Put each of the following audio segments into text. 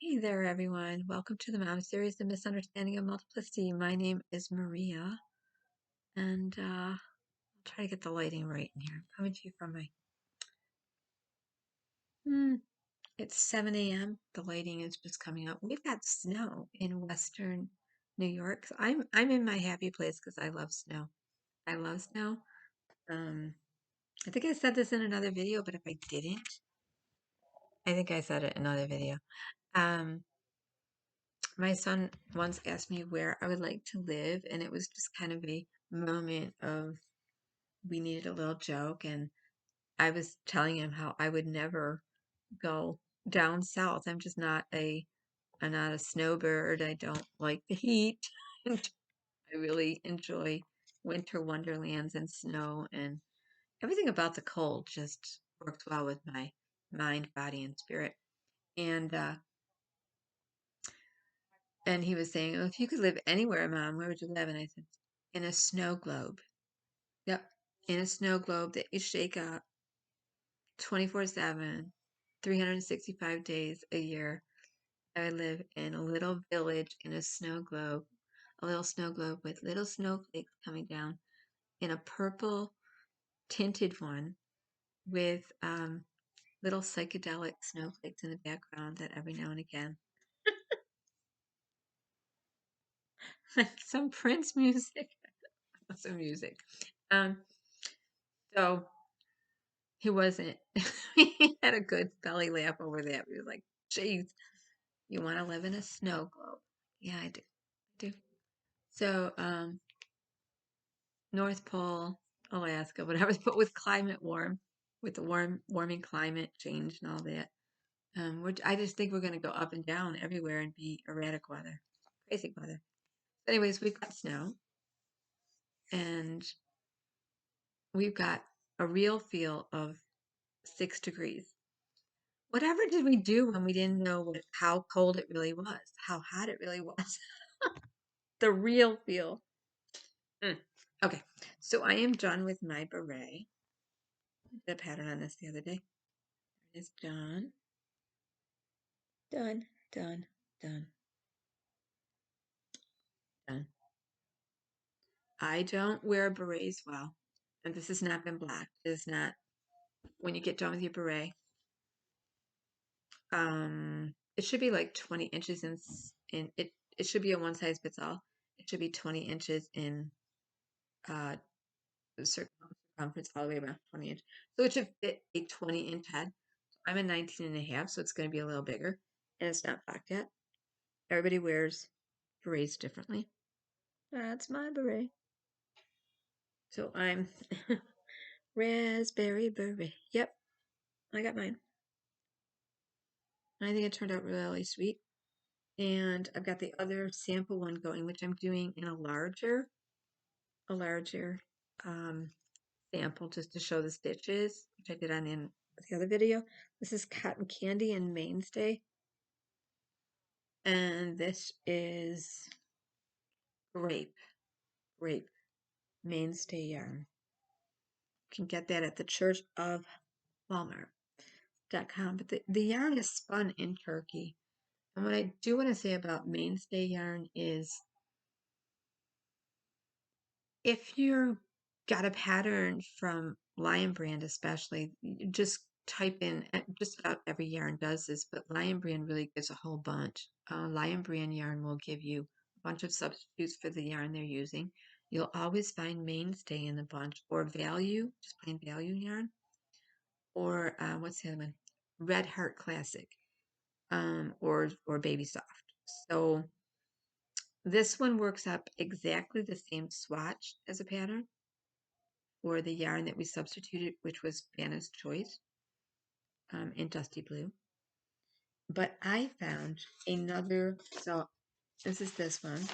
Hey there, everyone. Welcome to the Mom Series, The Misunderstanding of Multiplicity. My name is Maria, and I'll try to get the lighting right in here. I'm coming to you from my... It's 7 a.m. The lighting is just coming up. We've got snow in Western New York. So I'm in my happy place because I love snow. I love snow. I think I said this in another video, but if I didn't, I think I said it in another video. My son once asked me where I would like to live, and it was just kind of a moment of we needed a little joke, and I was telling him how I would never go down south. I'm not a snowbird. I don't like the heat. I really enjoy winter wonderlands and snow, and everything about the cold just works well with my mind, body, and spirit. And he was saying, "Oh, if you could live anywhere, Mom, where would you live?" And I said, "In a snow globe." Yep, in a snow globe that you shake up 24/7, 365 days a year. I would live in a little village in a snow globe, a little snow globe with little snowflakes coming down in a purple tinted one with little psychedelic snowflakes in the background that every now and again, like some Prince music, some music. Um, so he wasn't, he had a good belly laugh over that. He was like, "Geez, you want to live in a snow globe?" Yeah, I do. I do. So, North Pole, Alaska, whatever, but with climate with the warming climate change and all that. I just think we're going to go up and down everywhere and be erratic weather, crazy weather. Anyways, we've got snow, and we've got a real feel of 6 degrees. Whatever did we do when we didn't know how cold it really was, how hot it really was? The real feel. Okay, so I am done with my beret. I did a pattern on this the other day. It is done. Done, done, done, done. I don't wear berets well, and this has not been black. It is not, when you get done with your beret, it should be like 20 inches in it should be a one size fits all. It should be 20 inches in uh circumference all the way around 20 inch. So it should fit a 20-inch head. I'm a 19 and a half, so it's going to be a little bigger, and it's not black yet. Everybody wears berets differently. That's my beret. So I'm raspberry beret. Yep, I got mine. I think it turned out really sweet. And I've got the other sample one going, which I'm doing in a larger sample just to show the stitches, which I did on in the other video. This is Cotton Candy and Mainstay. And this is grape Mainstay yarn. You can get that at the Church of Walmart.com. But the yarn is spun in Turkey. And what I do want to say about Mainstay yarn is if you're got a pattern from Lion Brand, especially, you just type in, just about every yarn does this, but Lion Brand really gives a whole bunch. Lion Brand yarn will give you a bunch of substitutes for the yarn they're using. You'll always find Mainstay in the bunch, or Value, just plain Value yarn, or what's the other one? Red Heart Classic, or Baby Soft. So this one works up exactly the same swatch as a pattern for the yarn that we substituted, which was Vanna's Choice in Dusty Blue. But I found another, so this is this one.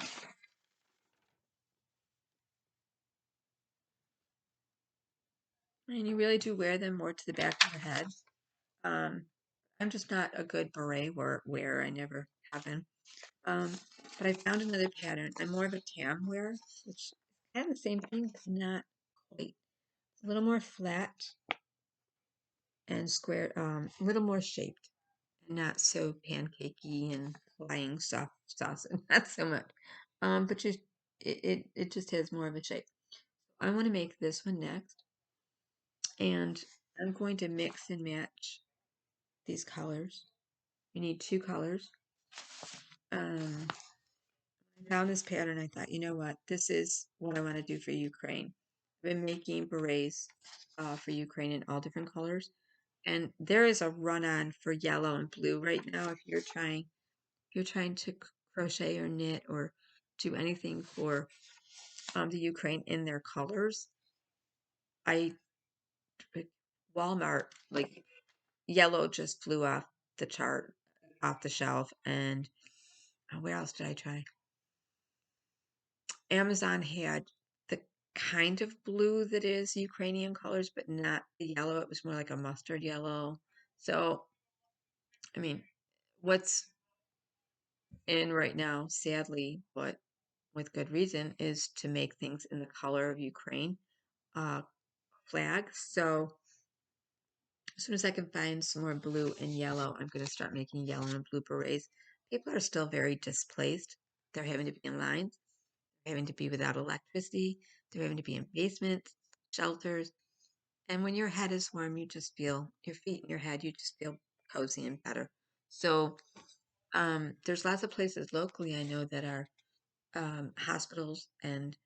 And you really do wear them more to the back of the head. I'm just not a good beret wearer. I never have been. But I found another pattern. I'm more of a tam wearer, which is kind of the same thing, but not quite. It's a little more flat and square, a little more shaped. not so pancakey and flying soft sauce, not so much. But just it just has more of a shape. I want to make this one next, and I'm going to mix and match these colors. You need two colors. I found this pattern. I thought, you know what? This is what I want to do for Ukraine. I've been making berets for Ukraine in all different colors, and there is a run on for yellow and blue right now. If you're trying to crochet or knit or do anything for the Ukraine in their colors, I Walmart, like, yellow just flew off the chart, off the shelf, and where else did I try? Amazon had the kind of blue that is Ukrainian colors, but not the yellow. It was more like a mustard yellow. So, I mean, what's in right now, sadly, but with good reason, is to make things in the color of Ukraine uh, flag. So, as soon as I can find some more blue and yellow, I'm going to start making yellow and blue berets. People are still very displaced. They're having to be in lines, they're having to be without electricity, they're having to be in basements, shelters. And when your head is warm, you just feel your feet and your head, you just feel cozy and better. So there's lots of places locally I know that are hospitals and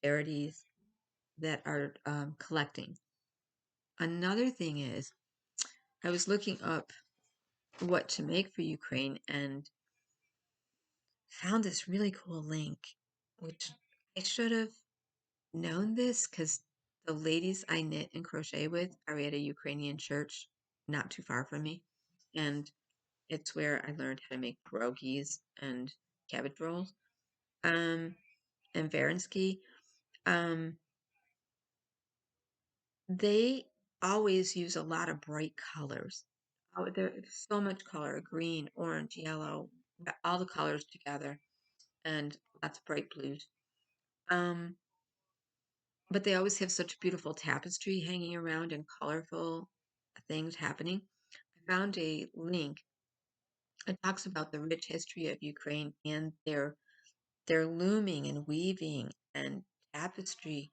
charities that are collecting. Another thing is, I was looking up what to make for Ukraine and found this really cool link, which I should have known this because the ladies I knit and crochet with are at a Ukrainian church not too far from me. And it's where I learned how to make pierogies and cabbage rolls, and Varinsky. Um, they always use a lot of bright colors. Oh, there's so much color, green, orange, yellow, all the colors together, and lots of bright blues. Um, but they always have such beautiful tapestry hanging around and colorful things happening. I found a link. It talks about the rich history of Ukraine and their looming and weaving and tapestry,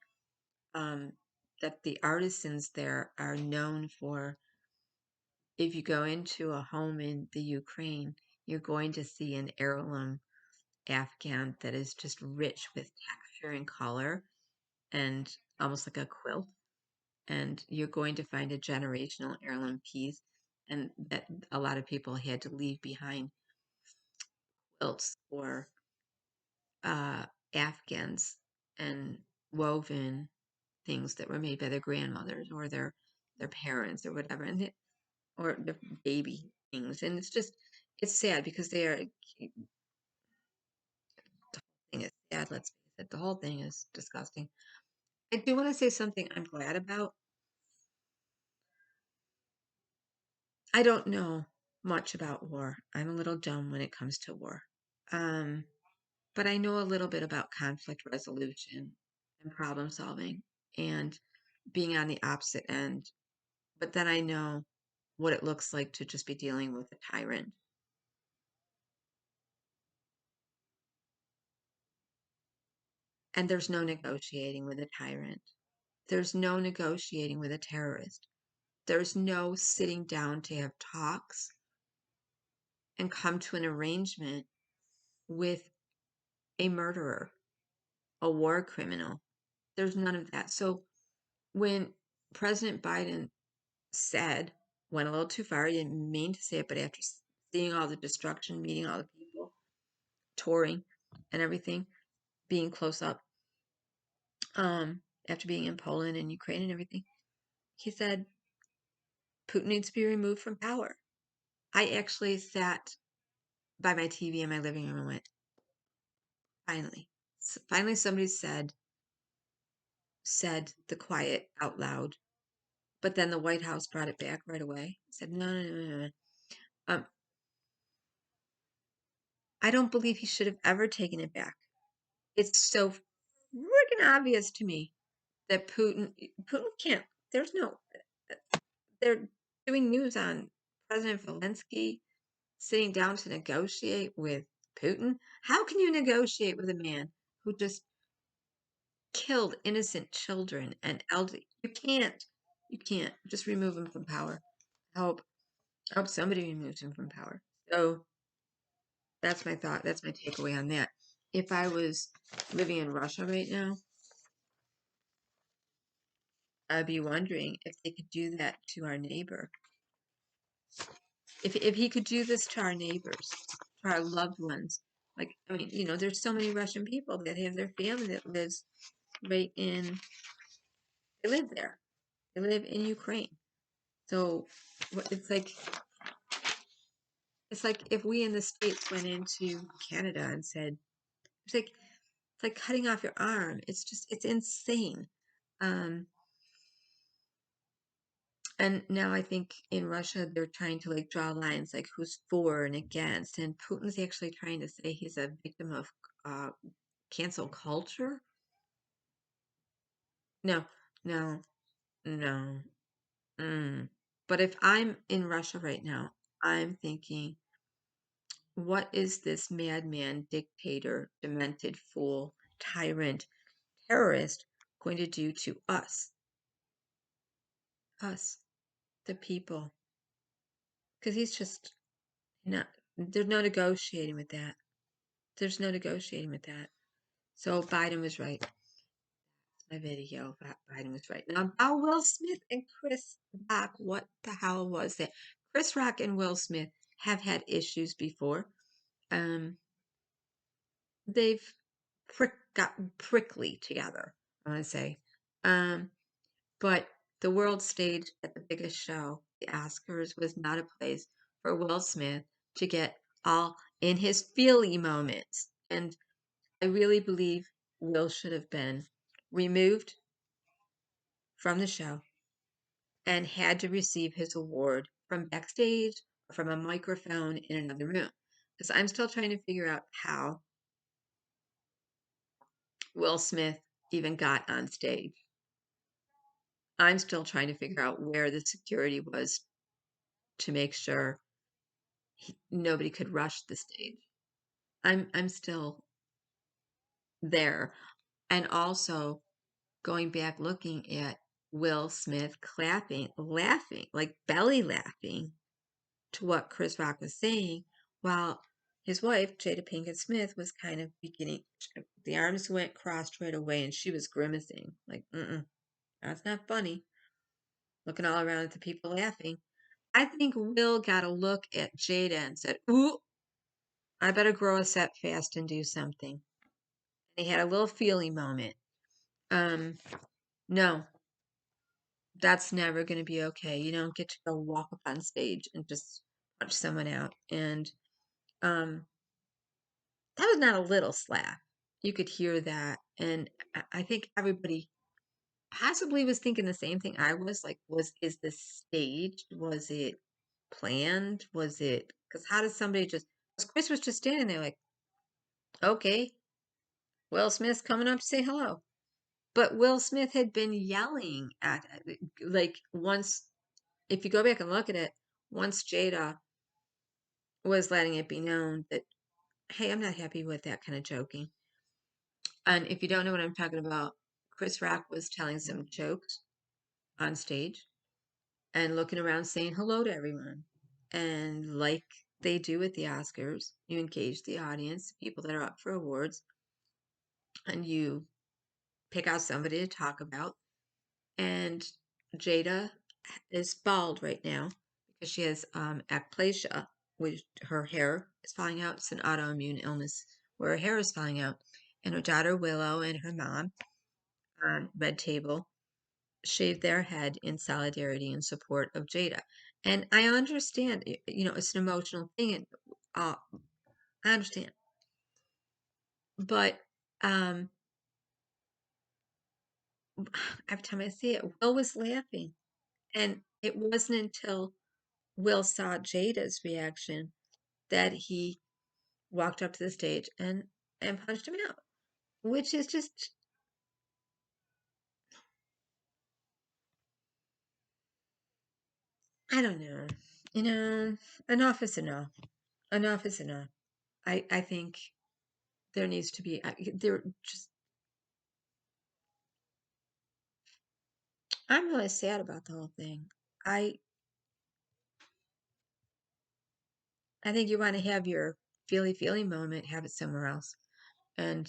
um, that the artisans there are known for. If you go into a home in the Ukraine, you're going to see an heirloom Afghan that is just rich with texture and color and almost like a quilt. And you're going to find a generational heirloom piece, and that a lot of people had to leave behind quilts or uh, Afghans and woven things that were made by their grandmothers or their parents or whatever, or the baby things. And it's sad because the thing is sad. Let's face it, the whole thing is disgusting. I do want to say something I'm glad about. I don't know much about war. I'm a little dumb when it comes to war. Um, but I know a little bit about conflict resolution and problem solving and being on the opposite end. But then I know what it looks like to just be dealing with a tyrant. And there's no negotiating with a tyrant. There's no negotiating with a terrorist. There's no sitting down to have talks and come to an arrangement with a murderer, a war criminal. There's none of that. So when President Biden said, went a little too far, he didn't mean to say it, but after seeing all the destruction, meeting all the people, touring and everything, being close up, after being in Poland and Ukraine and everything, he said Putin needs to be removed from power. I actually sat by my TV in my living room and went, finally. Finally somebody said the quiet out loud. But then the White House brought it back right away. Said, no, no, no, no, no. Um, I don't believe he should have ever taken it back. It's so freaking obvious to me that Putin can't, there's no, they're doing news on President Zelensky sitting down to negotiate with Putin? How can you negotiate with a man who just killed innocent children and elderly? You can't. You can't. Just remove him from power. Help. Help somebody remove him from power. So that's my thought. That's my takeaway on that. If I was living in Russia right now, I'd be wondering if they could do that to our neighbor. If he could do this to our neighbors, to our loved ones. Like, I mean, there's so many Russian people that have their family that lives right in, they live there. They live in Ukraine. So it's like if we in the States went into Canada and said, it's like cutting off your arm. It's insane. Um, and now I think in Russia they're trying to like draw lines like who's for and against. And Putin's actually trying to say he's a victim of uh, cancel culture. No, no, no. Mm. But if I'm in Russia right now, I'm thinking, what is this madman, dictator, demented fool, tyrant, terrorist going to do to us? Us, the people. Because he's just not, there's no negotiating with that. There's no negotiating with that. So Biden was right. My video about Biden was right. Now about Will Smith and Chris Rock, what the hell was that? Chris Rock and Will Smith have had issues before. Um, they've gotten prickly together, I want to say. Um, but the world stage at the biggest show, the Oscars, was not a place for Will Smith to get all in his feelie moments. And I really believe Will should have been removed from the show and had to receive his award from backstage or from a microphone in another room. Because I'm still trying to figure out how Will Smith even got on stage. I'm still trying to figure out where the security was to make sure nobody could rush the stage. I'm still there. And also going back looking at Will Smith clapping, laughing, like belly laughing to what Chris Rock was saying, while his wife, Jada Pinkett Smith, was kind of beginning, the arms went crossed right away and she was grimacing, like, that's not funny. Looking all around at the people laughing. I think Will got a look at Jada and said, ooh, I better grow a set fast and do something. And he had a little feeling moment. No, that's never going to be okay. You don't get to go walk up on stage and just punch someone out. And um, that was not a little slap. You could hear that. And I think everybody possibly was thinking the same thing I was. Like, is this staged? Was it planned? Was it, because how does somebody just, because Chris was just standing there like, okay, Will Smith's coming up to say hello. But Will Smith had been yelling at, like, once, if you go back and look at it, once Jada was letting it be known that, hey, I'm not happy with that kind of joking. And if you don't know what I'm talking about, Chris Rock was telling some jokes on stage and looking around saying hello to everyone. And like they do at the Oscars, you engage the audience, people that are up for awards, and you pick out somebody to talk about. And Jada is bald right now because she has ecplasia, which her hair is falling out. It's an autoimmune illness where her hair is falling out. And her daughter Willow and her mom on Red Table shaved their head in solidarity and support of Jada. And I understand, it's an emotional thing, and I understand. But every time I see it, Will was laughing. And it wasn't until Will saw Jada's reaction that he walked up to the stage and punched him out, which is just, I don't know. You know, enough is enough. Enough is enough. I think there needs to be there just I'm really sad about the whole thing. I I think you want to have your feely moment, have it somewhere else. And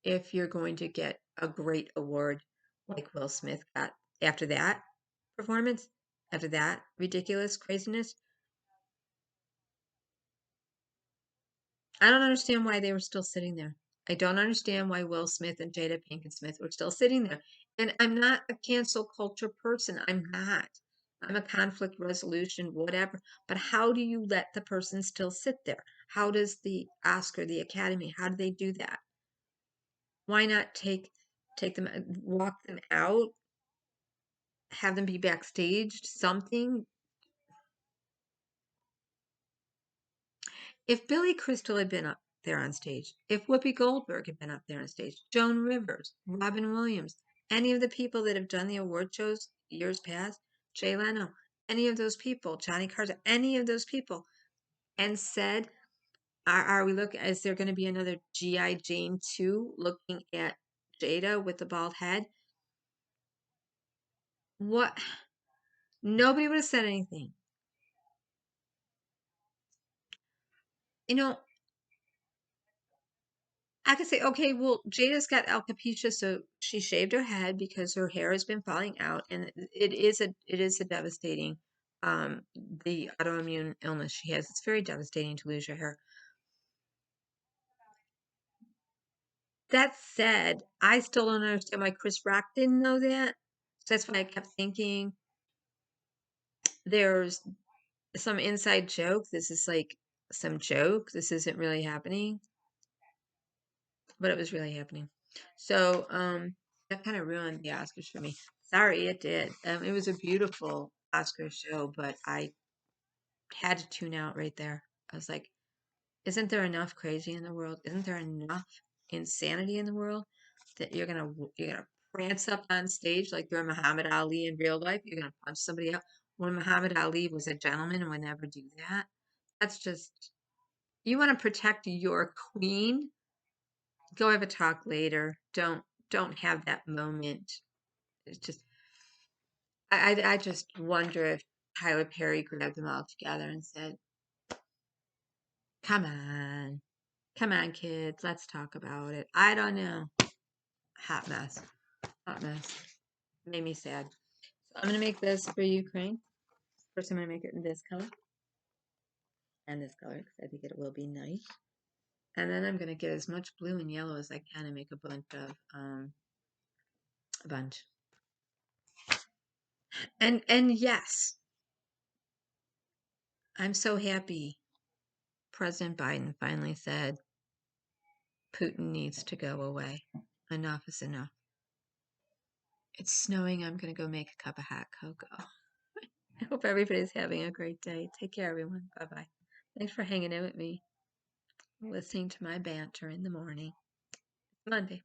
if you're going to get a great award like Will Smith got after that performance, after that ridiculous craziness, I don't understand why they were still sitting there. I don't understand why Will Smith and Jada Pinkett Smith were still sitting there. And I'm not a cancel culture person. I'm not. I'm a conflict resolution, whatever. But how do you let the person still sit there? How does the Oscar, the Academy, how do they do that? Why not take them, walk them out, have them be backstage, something? If Billy Crystal had been up there on stage, if Whoopi Goldberg had been up there on stage, Joan Rivers, Robin Williams, any of the people that have done the award shows years past, Jay Leno, any of those people, Johnny Carson, any of those people, and said, are we looking, is there going to be another G.I. Jane 2 looking at Jada with the bald head? What? Nobody would have said anything. You know, I could say, okay, well, Jada's got alopecia, so she shaved her head because her hair has been falling out, and it is a devastating the autoimmune illness she has. It's very devastating to lose your hair. That said, I still don't understand why Chris Rock didn't know that. So that's why I kept thinking there's some inside joke. This is like some joke. This isn't really happening, but it was really happening. So, that kind of ruined the Oscars for me. Sorry, it did. It was a beautiful Oscar show, but I had to tune out right there. I was like, isn't there enough crazy in the world? Isn't there enough insanity in the world that you're gonna prance up on stage like you're Muhammad Ali in real life? You're gonna punch somebody up when Muhammad Ali was a gentleman and would never do that. That's just you want to protect your queen. Go have a talk later. Don't have that moment. It's just I just wonder if Tyler Perry grabbed them all together and said, "Come on, come on, kids, let's talk about it." I don't know. Hot mess. Hot mess. Made me sad. So I'm gonna make this for Ukraine. First, I'm gonna make it in this color and this color because I think it will be nice. And then I'm gonna get as much blue and yellow as I can and make a bunch of a bunch. And yes, I'm so happy President Biden finally said Putin needs to go away. Enough is enough. It's snowing. I'm going to go make a cup of hot cocoa. I hope everybody's having a great day. Take care, everyone. Bye bye. Thanks for hanging out with me, listening to my banter in the morning. Monday.